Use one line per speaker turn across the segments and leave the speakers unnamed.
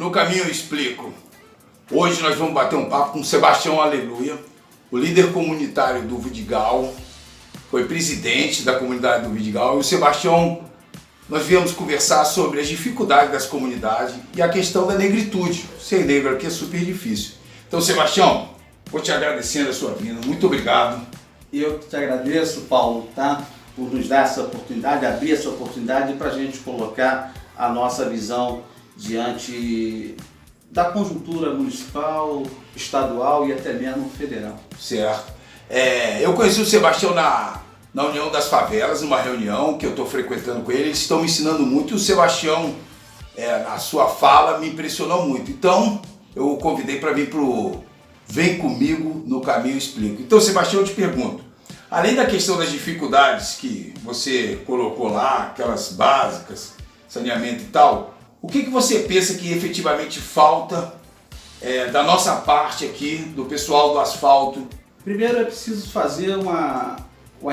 no caminho eu explico. Hoje nós vamos bater um papo com o Sebastião Aleluia, o líder comunitário do Vidigal, foi presidente da comunidade do Vidigal. E o Sebastião, nós viemos conversar sobre as dificuldades das comunidades e a questão da negritude. Ser negro aqui é super difícil. Então, Sebastião, vou te agradecendo a sua vinda, muito obrigado.
Eu que te agradeço, Paulo, tá? Por nos dar essa oportunidade, abrir essa oportunidade para a gente colocar a nossa visão diante da conjuntura municipal, estadual e até mesmo federal.
Certo. Eu conheci o Sebastião na União das Favelas, numa reunião que eu estou frequentando com ele. Eles estão me ensinando muito e o Sebastião, na sua fala, me impressionou muito. Então, eu o convidei para vir pro Vem Comigo no Caminho Explico. Então, Sebastião, eu te pergunto, além da questão das dificuldades que você colocou lá, aquelas básicas, saneamento e tal, o que você pensa que efetivamente falta da nossa parte aqui, do pessoal do asfalto?
Primeiro é preciso fazer uma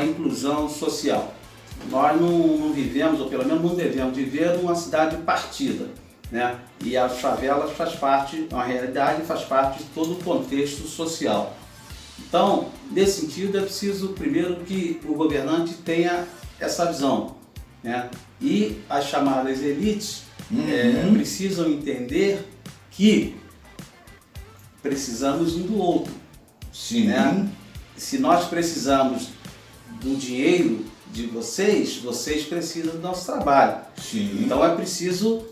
inclusão social. Nós não vivemos, ou pelo menos não devemos viver numa cidade partida, né? E as favelas faz parte, uma realidade, faz parte de todo o contexto social. Então, nesse sentido, é preciso primeiro que o governante tenha essa visão, né? E as chamadas elites precisam entender que precisamos um do outro.
Sim.
Né? Se nós precisamos do dinheiro de vocês, vocês precisam do nosso trabalho.
Sim.
Então é preciso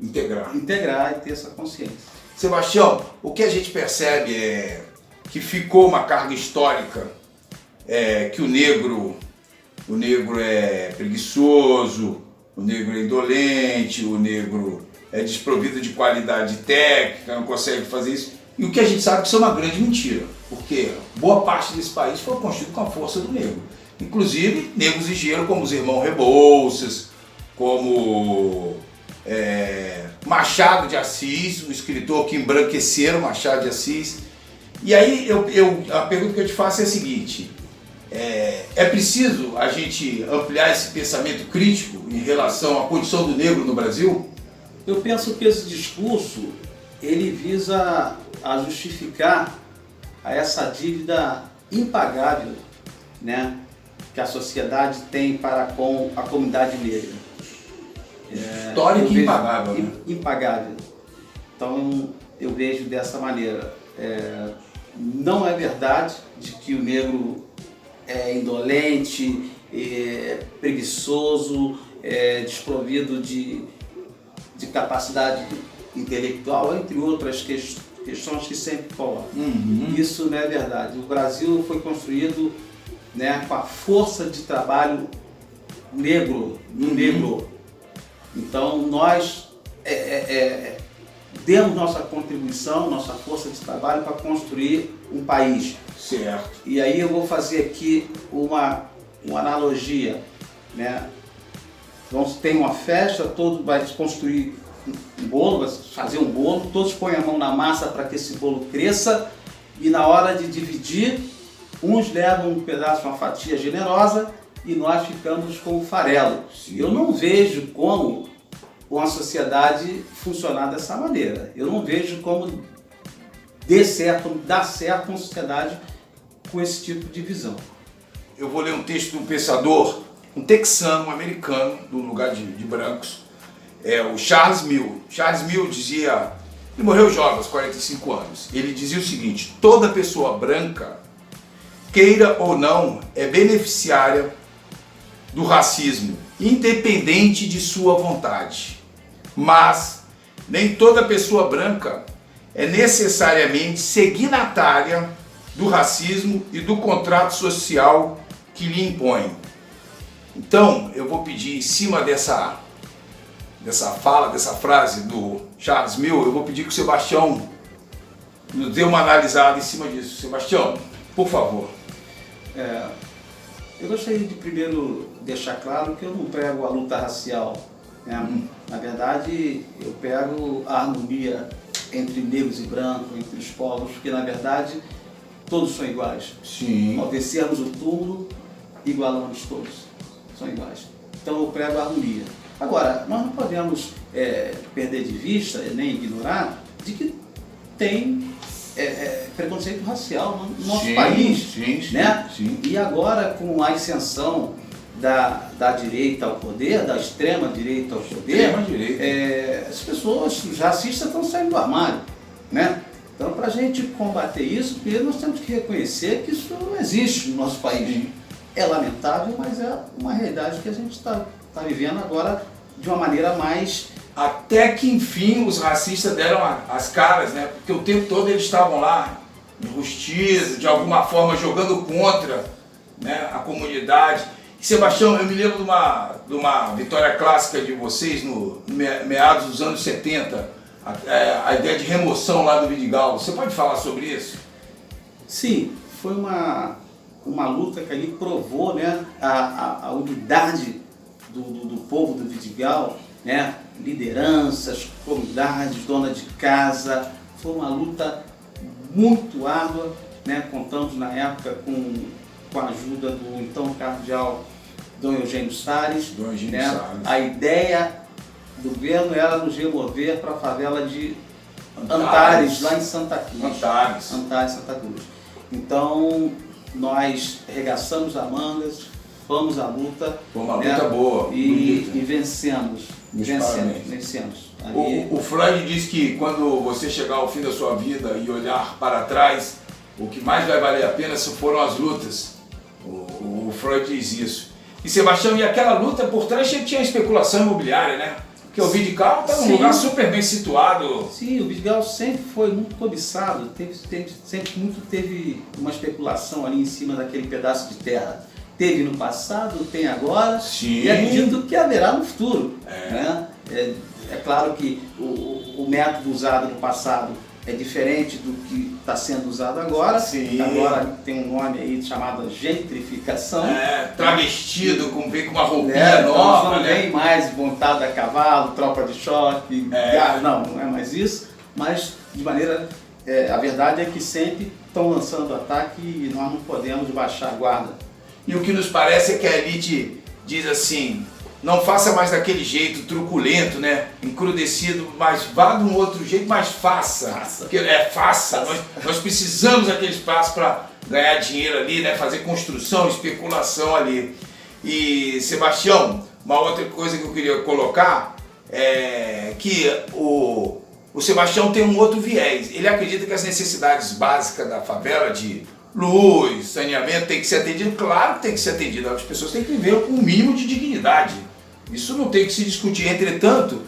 integrar e ter essa consciência.
Sebastião, o que a gente percebe é que ficou uma carga histórica, que o negro é preguiçoso, o negro é indolente, o negro é desprovido de qualidade técnica, não consegue fazer isso. E o que a gente sabe que isso é uma grande mentira, porque boa parte desse país foi construído com a força do negro. Inclusive, negros de gênero como os irmãos Rebouças, como Machado de Assis, um escritor que embranqueceram Machado de Assis. E aí a pergunta que eu te faço é a seguinte: é preciso a gente ampliar esse pensamento crítico em relação à condição do negro no Brasil?
Eu penso que esse discurso ele visa a justificar essa dívida impagável, né, que a sociedade tem para com a comunidade negra.
Histórica e impagável, né?
Impagável. Então eu vejo dessa maneira. Não é verdade de que o negro é indolente, preguiçoso, desprovido de capacidade intelectual, entre outras questões que sempre colocam. Isso não é verdade. O Brasil foi construído, né, com a força de trabalho negro, do negro. Então nós demos nossa contribuição, nossa força de trabalho para construir um país.
Certo.
E aí eu vou fazer aqui uma analogia, né? Tem uma festa, todo vai construir um bolo, vai fazer um bolo, todos põem a mão na massa para que esse bolo cresça e na hora de dividir, uns levam um pedaço, uma fatia generosa e nós ficamos com o farelo.
Sim.
Eu não vejo como uma sociedade funcionar dessa maneira. Eu não vejo como dá certo uma sociedade com esse tipo de visão.
Eu vou ler um texto de um pensador, um texano, um americano, do lugar de brancos, o Charles Mill. Charles Mill dizia, ele morreu jovem, aos 45 anos, ele dizia o seguinte: toda pessoa branca, queira ou não, é beneficiária do racismo, independente de sua vontade. Mas nem toda pessoa branca é necessariamente signatária do racismo e do contrato social que lhe impõe. Então, eu vou pedir, em cima dessa fala, dessa frase do Charles Mill, eu vou pedir que o Sebastião nos dê uma analisada em cima disso. Sebastião, por favor.
Eu gostaria de primeiro deixar claro que eu não prego a luta racial, né? Na verdade, eu prego a harmonia entre negros e brancos, entre os povos, porque na verdade todos são iguais.
Sim.
Ao descermos o túmulo, igualamos todos, são iguais. Então eu prego a harmonia. Agora, nós não podemos perder de vista, nem ignorar, de que tem preconceito racial no nosso país. Né?
Sim.
E agora, com a ascensão da direita ao poder, da extrema direita ao poder, as pessoas, os racistas estão saindo do armário. Né? Então, para a gente combater isso, primeiro nós temos que reconhecer que isso não existe no nosso país.
Sim.
É lamentável, mas é uma realidade que a gente está vivendo agora de uma maneira mais...
Até que, enfim, os racistas deram as caras, né? Porque o tempo todo eles estavam lá, enrustidos, de alguma forma jogando contra, né, a comunidade. E, Sebastião, eu me lembro de uma vitória clássica de vocês no meados dos anos 70, a ideia de remoção lá do Vidigal. Você pode falar sobre isso?
Sim, foi uma luta que ali provou, né, a unidade do povo do Vidigal, né, lideranças, comunidades, dona de casa. Foi uma luta muito árdua, né, contamos na época com a ajuda do então cardeal Dom Eugênio Salles. A ideia do governo era nos remover para a favela de Antares, lá em Santa Cruz. Antares, Santa Cruz. Então, nós arregaçamos as mangas, fomos à luta.
Foi uma luta boa.
E vencemos.
O Freud diz que quando você chegar ao fim da sua vida e olhar para trás, o que mais vai valer a pena foram as lutas. O Freud diz isso. E Sebastião, e aquela luta por trás tinha especulação imobiliária, né? Porque o Vidigal está num lugar super bem situado.
Sim, o Vidigal sempre foi muito cobiçado, sempre teve uma especulação ali em cima daquele pedaço de terra. Teve no passado, tem agora.
Sim.
E acredito que haverá no futuro. Né? É claro que o método usado no passado é diferente do que está sendo usado agora.
Sim.
Agora tem um nome aí chamado gentrificação.
Travestido, vem com uma roupinha nova.
Não vem mais montado a cavalo, tropa de choque. Não é mais isso. Mas, de maneira... a verdade é que sempre estão lançando ataque e nós não podemos baixar a guarda.
E o que nos parece é que a elite diz assim, não faça mais daquele jeito truculento, né, encrudecido, mas vá de um outro jeito, mas faça. Faça. Nós precisamos daquele espaço para ganhar dinheiro ali, né, fazer construção, especulação ali. E, Sebastião, uma outra coisa que eu queria colocar é que o Sebastião tem um outro viés. Ele acredita que as necessidades básicas da favela de luz, saneamento, tem que ser atendido. Claro que tem que ser atendido, as pessoas têm que viver com um mínimo de dignidade. Isso não tem que se discutir. Entretanto,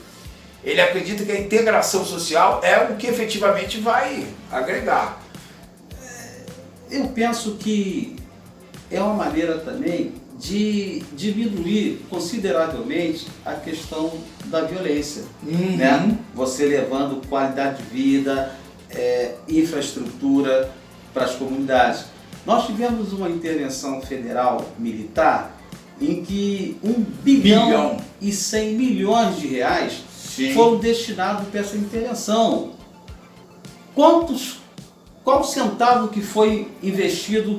ele acredita que a integração social é o que efetivamente vai agregar.
Eu penso que é uma maneira também de diminuir consideravelmente a questão da violência. Né? Você levando qualidade de vida, infraestrutura para as comunidades. Nós tivemos uma intervenção federal militar em que 1 bilhão e 100 milhões de reais foram destinados para essa intervenção. Qual centavo que foi investido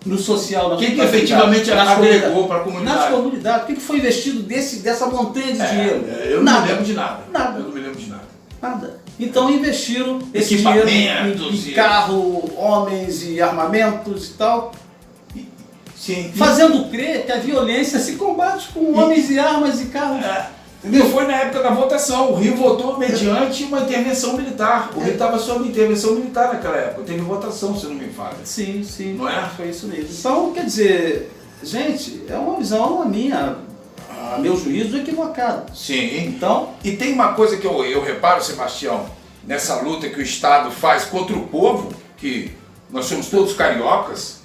no social?
O que efetivamente agregou para a comunidade?
Nas comunidades. O que foi investido dessa montanha de dinheiro?
Eu não me lembro de nada. Eu não me lembro de nada.
Nada. Então investiram esse dinheiro em carro, homens e armamentos e tal, fazendo crer que a violência se combate com homens e armas e carros.
Entendeu? Foi na época da votação, o Rio votou mediante uma intervenção militar. O Rio estava sob intervenção militar naquela época, teve votação, se não me falha.
Sim,
não é?
Foi isso mesmo. Então, quer dizer, gente, é uma visão minha, a meu juízo, equivocado.
Sim.
Então,
e tem uma coisa que eu reparo, Sebastião, nessa luta que o Estado faz contra o povo, que nós somos todos cariocas,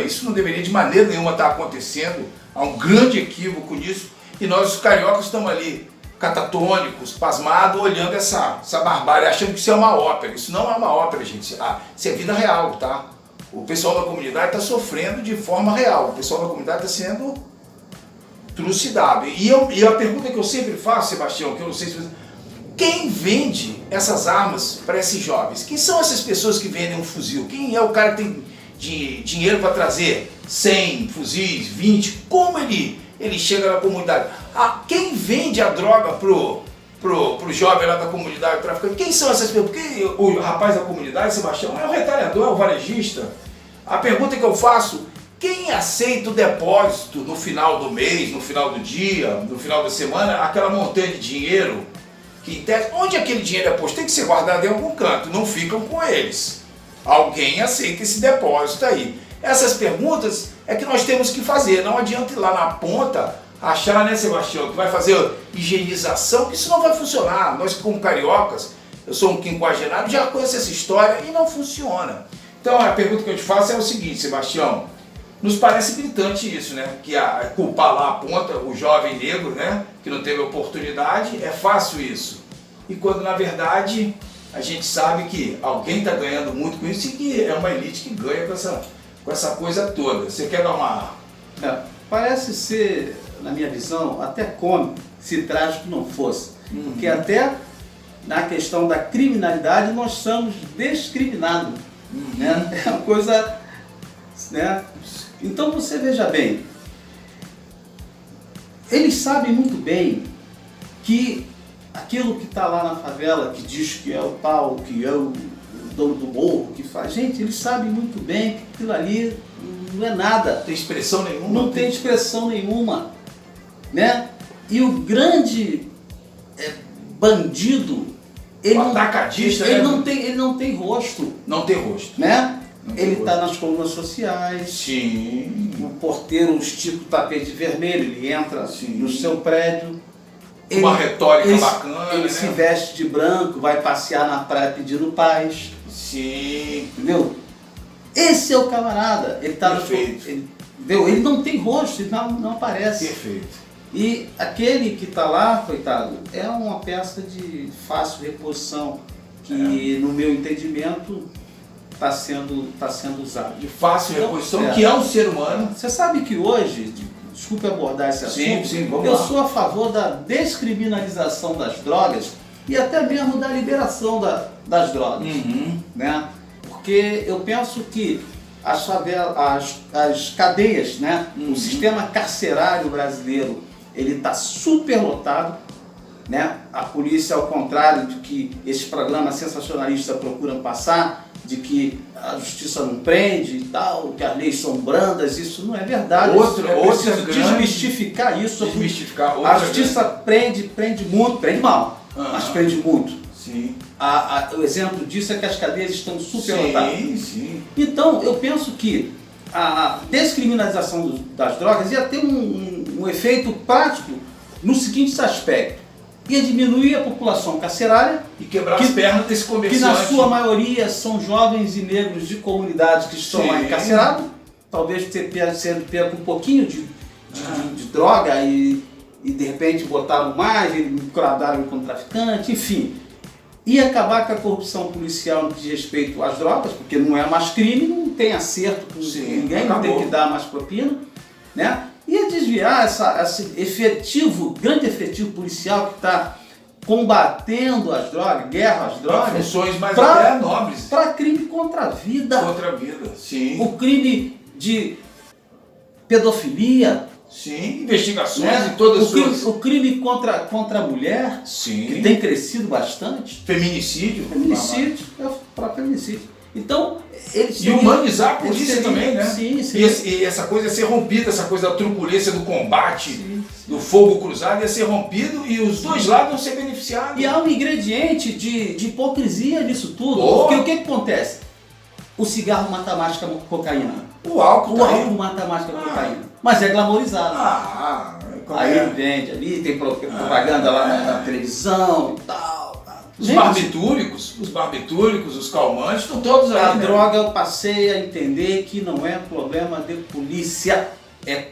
isso não deveria de maneira nenhuma estar acontecendo. Há um grande equívoco nisso, e nós os cariocas estamos ali, catatônicos, pasmados, olhando essa barbárie, achando que isso é uma ópera. Isso não é uma ópera, gente. Isso é vida real, tá? O pessoal da comunidade está sofrendo de forma real, o pessoal da comunidade está sendo trucidado. E a pergunta que eu sempre faço, Sebastião, que eu não sei se você... Quem vende essas armas para esses jovens? Quem são essas pessoas que vendem um fuzil? Quem é o cara que tem dinheiro para trazer 100 fuzis, 20? Como ele chega na comunidade? Quem vende a droga pro jovem lá da comunidade traficante? Quem são essas pessoas? Porque o rapaz da comunidade, Sebastião, é o retalhador, é o varejista. A pergunta que eu faço: quem aceita o depósito no final do mês, no final do dia, no final da semana, aquela montanha de dinheiro que onde aquele dinheiro é posto? Tem que ser guardado em algum canto, não ficam com eles. Alguém aceita esse depósito aí. Essas perguntas é que nós temos que fazer. Não adianta ir lá na ponta achar, né, Sebastião, que vai fazer higienização, que isso não vai funcionar. Nós, como cariocas, eu sou um quinquagenário, já conheço essa história e não funciona. Então a pergunta que eu te faço é o seguinte, Sebastião: nos parece gritante isso, né? Que culpar lá a ponta, o jovem negro, né? Que não teve oportunidade, é fácil isso. E quando na verdade a gente sabe que alguém está ganhando muito com isso e que é uma elite que ganha com essa coisa toda. Você quer dar uma...
Parece ser, na minha visão, até cômico, se trágico não fosse. Porque até na questão da criminalidade nós somos discriminados. Né? É uma coisa... Né? Então você veja bem, eles sabem muito bem que aquilo que está lá na favela, que diz que é o tal, que é o dono do morro, que faz, gente, eles sabem muito bem que aquilo ali não é nada.
Tem expressão nenhuma.
Não tem expressão nenhuma, né? E o grande bandido, ele
atacadista,
ele não tem rosto.
Não tem rosto.
Né? Ele está nas colunas sociais.
Sim.
O porteiro estica o tapete vermelho, ele entra no seu prédio.
Uma retórica bacana.
Ele,
né?
se veste de branco, vai passear na praia pedindo paz.
Sim.
Entendeu? Esse é o camarada. Ele está ele não tem rosto, ele não aparece.
Perfeito.
E aquele que está lá, coitado, é uma peça de fácil reposição, que no meu entendimento está sendo usado.
De fácil reposição, que é um ser humano.
Você sabe que hoje, desculpe abordar esse assunto,
sim, vamos
eu
lá.
sou a favor da descriminalização das drogas e até mesmo da liberação das drogas. Né? Porque eu penso que as cadeias, né? O sistema carcerário brasileiro, ele está superlotado, né? A polícia, ao contrário do que esses programas sensacionalistas procuram passar, de que a justiça não prende e tal, que as leis são brandas, isso não é verdade. Desmistificar isso. A justiça prende muito, prende mal, mas prende muito.
Sim.
O exemplo disso é que as cadeias estão superlotadas.
Sim.
Então, eu penso que a descriminalização das drogas ia ter um efeito prático no seguinte aspecto: ia diminuir a população carcerária
e quebrar as pernas desse comerciante.
Que na sua maioria são jovens e negros de comunidades que estão lá encarcerados, talvez sendo pego um pouquinho de droga e de repente botaram mais, encoradaram com traficante, enfim. Ia acabar com a corrupção policial no que diz respeito às drogas, porque não é mais crime, não tem acerto com ninguém, não tem que dar mais propina, né? Ia desviar esse grande efetivo policial que está combatendo as drogas, guerra às drogas,
para funções mais até nobres,
para crime contra a vida.
Contra a vida, sim.
O crime de pedofilia.
Sim, investigações, né? Em todas
o crime contra a mulher,
sim,
que tem crescido bastante.
Feminicídio.
É o próprio feminicídio. Então,
e humanizar a polícia também, né?
Sim.
E essa coisa ia ser rompida, essa coisa da truculência do combate, do fogo cruzado ia ser rompido e os dois lados vão ser beneficiados.
E há um ingrediente de hipocrisia nisso tudo. Porque o que acontece? O cigarro mata mais que a cocaína.
O álcool
mata mais que a cocaína. Mas é glamorizado. Aí vende ali, tem propaganda lá na televisão e tal.
Os barbitúricos, os calmantes, estão todos aí.
A droga eu passei a entender que não é problema de polícia, é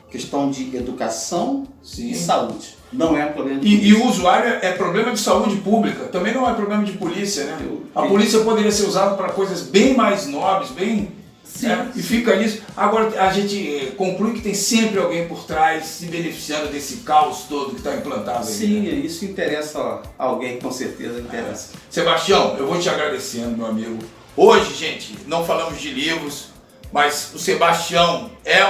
questão de educação e saúde. Não é problema de polícia.
E o usuário é problema de saúde pública, também não é problema de polícia, né? A polícia poderia ser usada para coisas bem mais nobres, e fica nisso. Agora a gente conclui que tem sempre alguém por trás se beneficiando desse caos todo que está implantado aí.
Sim,
né?
Isso interessa a alguém, com certeza interessa.
Sebastião, eu vou te agradecendo, meu amigo. Hoje, gente, não falamos de livros, mas o Sebastião é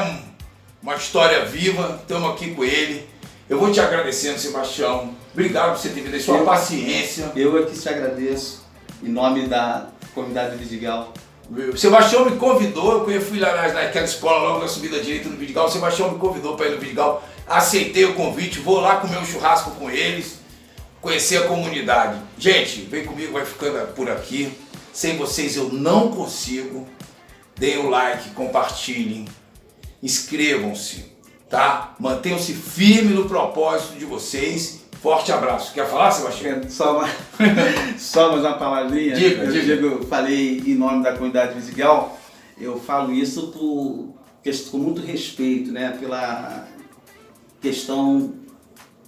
uma história viva, estamos aqui com ele. Eu vou te agradecendo, Sebastião. Obrigado por você ter vindo aí, sua paciência.
Eu é que te agradeço, em nome da comunidade do Vidigal.
O Sebastião me convidou, eu fui lá naquela escola logo na subida direita do Vidigal. O Sebastião me convidou para ir no Vidigal. Aceitei o convite, vou lá comer um churrasco com eles, conhecer a comunidade. Gente, vem comigo, vai ficando por aqui. Sem vocês eu não consigo. Deem o like, compartilhem, inscrevam-se, tá? Mantenham-se firmes no propósito de vocês. Forte abraço. Quer falar, Sebastião?
Só mais uma palavrinha.
Diga.
Eu falei em nome da comunidade Vidigal. Eu falo isso com muito respeito, né? Pela questão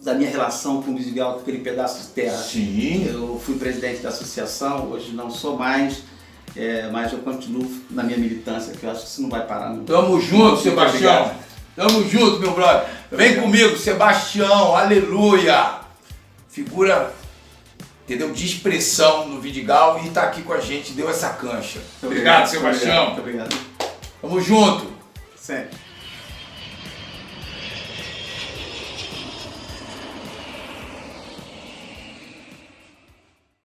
da minha relação com o Vidigal, com aquele pedaço de terra.
Sim.
Eu fui presidente da associação, hoje não sou mais, mas eu continuo na minha militância, que eu acho que isso não vai parar nunca.
Tamo junto, Sebastião. Tamo junto, meu brother. Vem comigo, Sebastião. Aleluia. Figura, entendeu? De expressão no Vidigal e tá aqui com a gente, deu essa cancha. Obrigado, Sebastião.
Muito obrigado.
Tamo junto.
Sempre.